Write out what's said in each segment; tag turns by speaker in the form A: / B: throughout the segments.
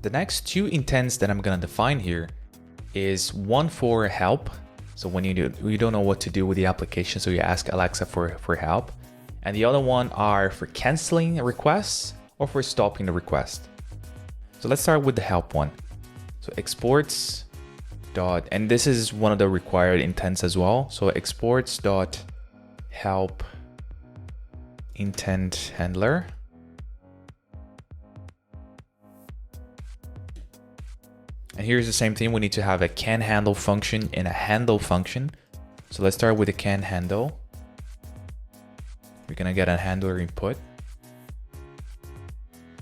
A: The next two intents that I'm gonna define here is one for help. So when you don't know what to do with the application, so you ask Alexa for help. And the other one are for canceling requests or for stopping the request. So let's start with the help one. So exports dot, and this is one of the required intents as well. So exports dot help intent handler. And here's the same thing. We need to have a can handle function and a handle function. So let's start with the can handle. We're gonna get a handler input.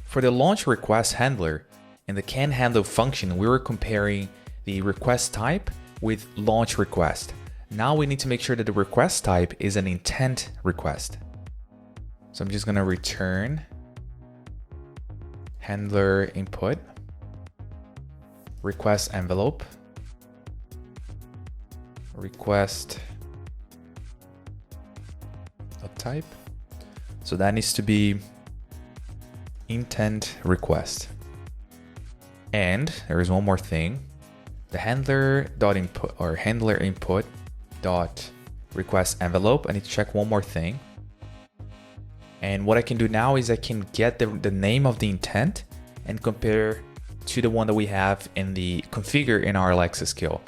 A: For the launch request handler in the can handle function, we were comparing the request type with launch request. Now we need to make sure that the request type is an intent request. So I'm just gonna return handler input, request envelope, request type. So that needs to be intent request. And there is one more thing. The handler dot input or handler input dot request envelope. I need to check one more thing. And what I can do now is I can get the name of the intent and compare to the one that we have in the configure in our Alexa skill.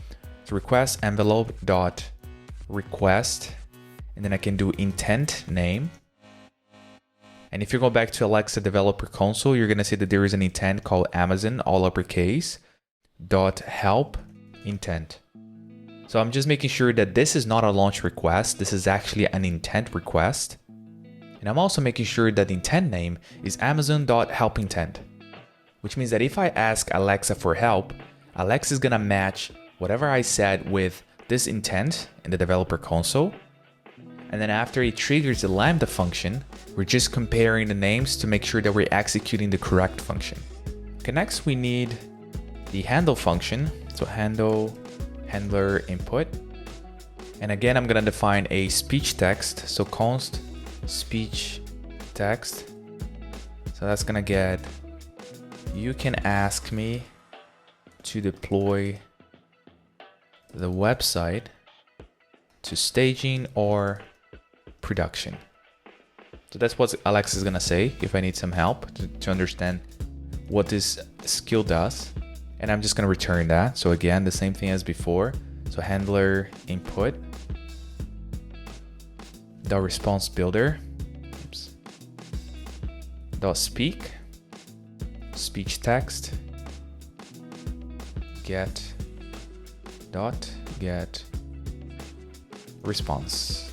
A: So request envelope dot request, and then I can do intent name. And if you go back to Alexa developer console, you're gonna see that there is an intent called Amazon, all uppercase, dot help intent. So I'm just making sure that this is not a launch request. This is actually an intent request. And I'm also making sure that the intent name is Amazon.helpIntent, which means that if I ask Alexa for help, Alexa is gonna match whatever I said with this intent in the developer console. And then after it triggers the Lambda function, we're just comparing the names to make sure that we're executing the correct function. Okay, next we need the handle function. So handler input. And again, I'm gonna define a speech text. So const speech text. So that's gonna get, you can ask me to deploy the website to staging or production. So that's what Alexa is gonna say if I need some help to understand what this skill does. And I'm just gonna return that. So again, the same thing as before. So handler input dot response builder, dot speak, speech text, get response.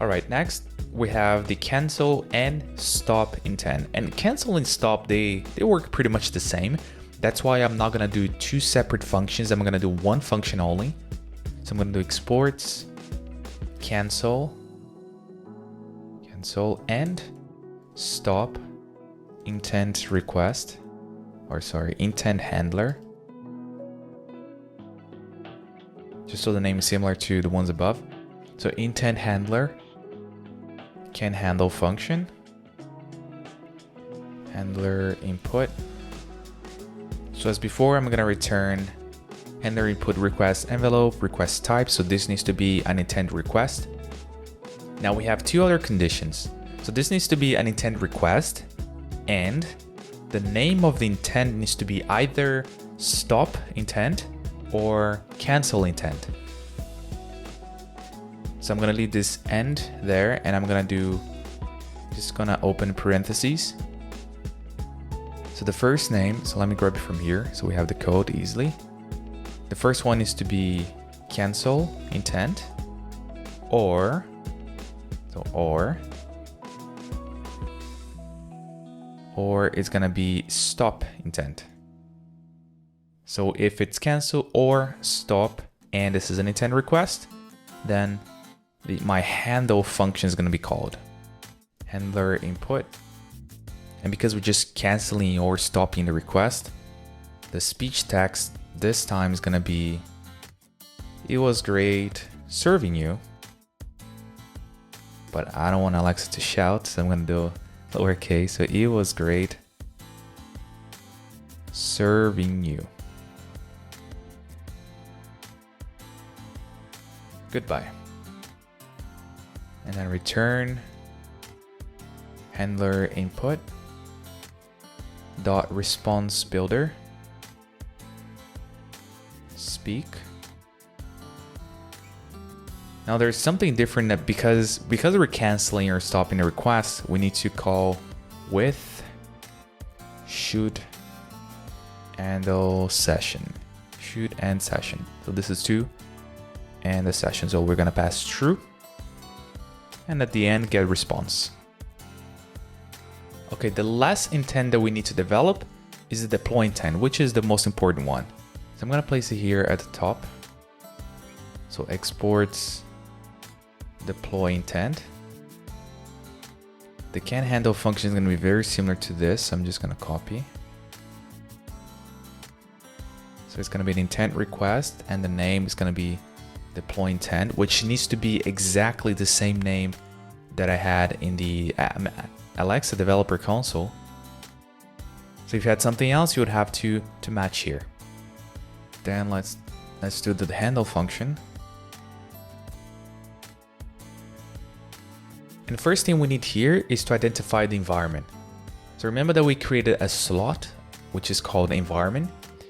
A: All right, next we have the cancel and stop intent. And cancel and stop, they work pretty much the same. That's why I'm not gonna do two separate functions. I'm gonna do one function only. So I'm gonna do exports, cancel and stop intent request, or sorry, intent handler. Just so the name is similar to the ones above. So intent handler, can handle function, handler input. So as before, I'm gonna return handler input request envelope, request type. So this needs to be an intent request. Now we have two other conditions. So this needs to be an intent request, and the name of the intent needs to be either stop intent or cancel intent. So I'm gonna leave this end there, and I'm gonna open parentheses. So the first name, so let me grab it from here so we have the code easily. The first one is to be cancel intent, or it's gonna be stop intent. So if it's cancel or stop, and this is an intent request, then my handle function is going to be called handler input. And because we're just canceling or stopping the request, the speech text this time is going to be, it was great serving you, but I don't want Alexa to shout, so I'm going to do lowercase. So it was great serving you. Goodbye. And then return handler input dot response builder speak. Now there's something different that because we're canceling or stopping the request, we need to call with should handle session. Should end session. So this is to end the session. So we're gonna pass true. And at the end, get response. Okay, the last intent that we need to develop is the deploy intent, which is the most important one. So I'm gonna place it here at the top. So exports deploy intent. The can handle function is gonna be very similar to this. I'm just gonna copy. So it's gonna be an intent request and the name is gonna be deploy intent, which needs to be exactly the same name that I had in the Alexa developer console. So if you had something else, you would have to match here. Then let's do the handle function. And the first thing we need here is to identify the environment. So remember that we created a slot, which is called environment,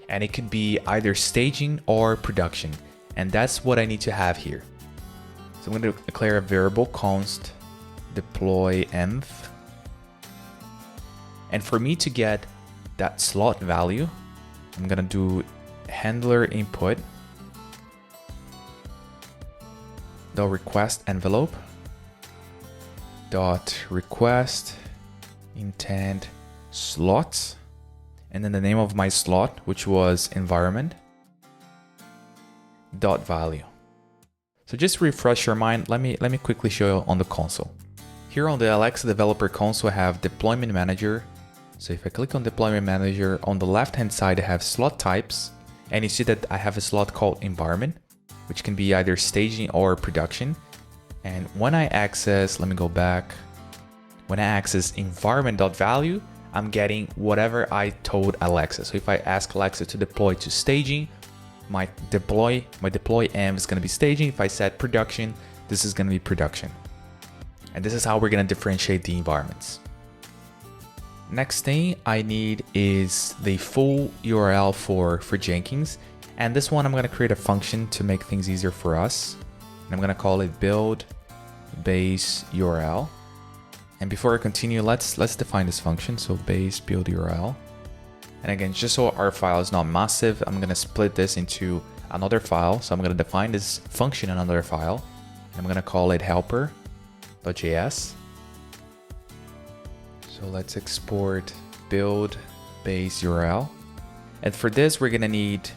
A: and it could be either staging or production. And that's what I need to have here. So I'm going to declare a variable const deploy env. And for me to get that slot value, I'm going to do handler input dot request envelope dot request intent slots, and then the name of my slot, which was environment dot value. So just to refresh your mind, let me quickly show you on the console. Here on the Alexa developer console, I have deployment manager. So if I click on deployment manager, on the left hand side I have slot types, and you see that I have a slot called environment, which can be either staging or production. And when I access, let me go back. When I access environment.value, I'm getting whatever I told Alexa. So if I ask Alexa to deploy to staging, my deploy env is going to be staging. If I set production, this is going to be production. And this is how we're going to differentiate the environments. Next thing I need is the full URL for Jenkins. And this one I'm going to create a function to make things easier for us. And I'm going to call it build base URL. And before I continue, let's define this function. So base build URL. And again, just so our file is not massive, I'm going to split this into another file. So I'm going to define this function in another file. And I'm going to call it helper.js. So let's export build base URL. And for this, we need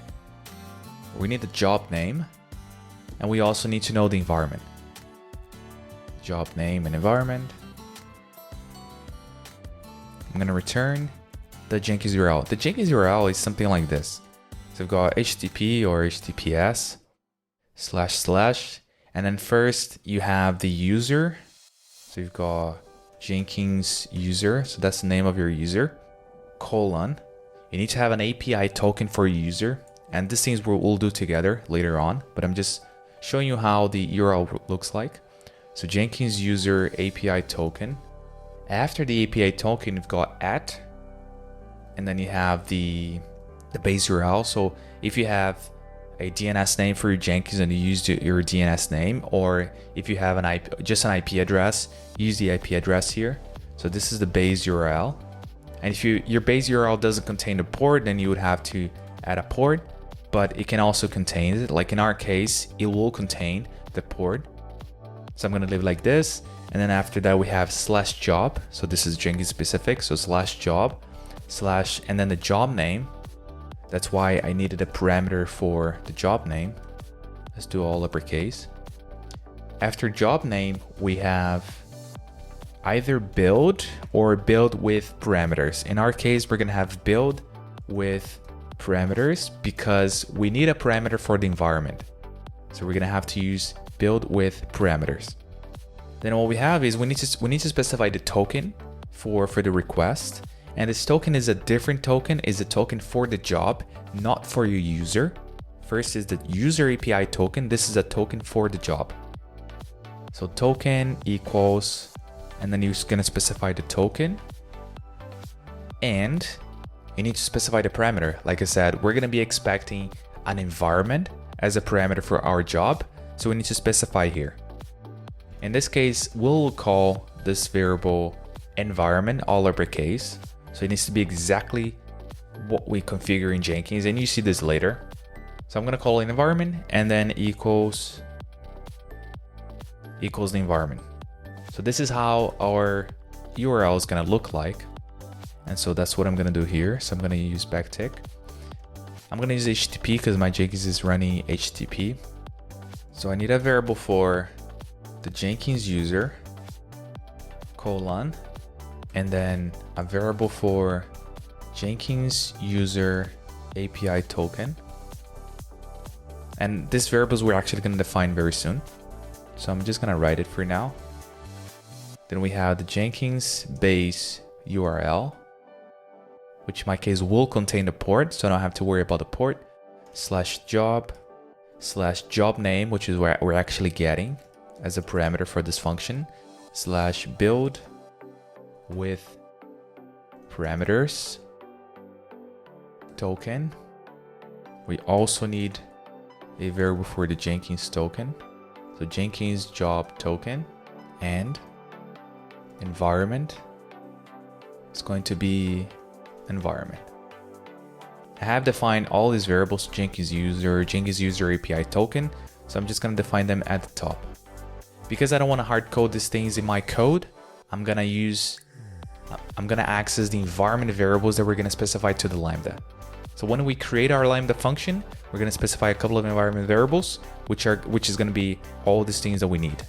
A: the job name. And we also need to know the environment. Job name and environment. I'm going to return the Jenkins URL. The Jenkins URL is something like this. So we've got HTTP or HTTPS // and then first you have the user. So you've got Jenkins user. So that's the name of your user, : You need to have an API token for your user. And these things we'll do together later on, but I'm just showing you how the URL looks like. So Jenkins user API token. After the API token, you've got @ and then you have the base URL. So if you have a DNS name for your Jenkins and you use your DNS name, or if you have just an IP address, use the IP address here. So this is the base URL. And if your base URL doesn't contain a port, then you would have to add a port, but it can also contain it. Like in our case, it will contain the port. So I'm going to leave it like this. And then after that, we have /job. So this is Jenkins specific. So /job / and then the job name. That's why I needed a parameter for the job name. Let's do all uppercase. After job name, we have either build or build with parameters. In our case, we're going to have build with parameters because we need a parameter for the environment. So we're going to have to use build with parameters. Then what we have is we need to specify the token for the request. And this token is a different token, is a token for the job, not for your user. First is the user API token. This is a token for the job. So token equals, and then you're gonna specify the token, and you need to specify the parameter. Like I said, we're gonna be expecting an environment as a parameter for our job. So we need to specify here. In this case, we'll call this variable environment, all uppercase. So it needs to be exactly what we configure in Jenkins, and you see this later. So I'm gonna call it environment and then equals the environment. So this is how our URL is gonna look like. And so that's what I'm gonna do here. So I'm gonna use backtick. I'm gonna use HTTP because my Jenkins is running HTTP. So I need a variable for the Jenkins user, colon, and then a variable for Jenkins user API token. And these variables we're actually gonna define very soon. So I'm just gonna write it for now. Then we have the Jenkins base URL, which in my case will contain the port, so I don't have to worry about the port, /job name, which is where we're actually getting as a parameter for this function, /build with parameters token. We also need a variable for the Jenkins token. So Jenkins job token, and environment is going to be environment. I have defined all these variables, Jenkins user API token. So I'm just going to define them at the top. Because I don't want to hard code these things in my code, I'm going to access the environment variables that we're going to specify to the Lambda. So when we create our Lambda function, we're going to specify a couple of environment variables, which is going to be all these things that we need.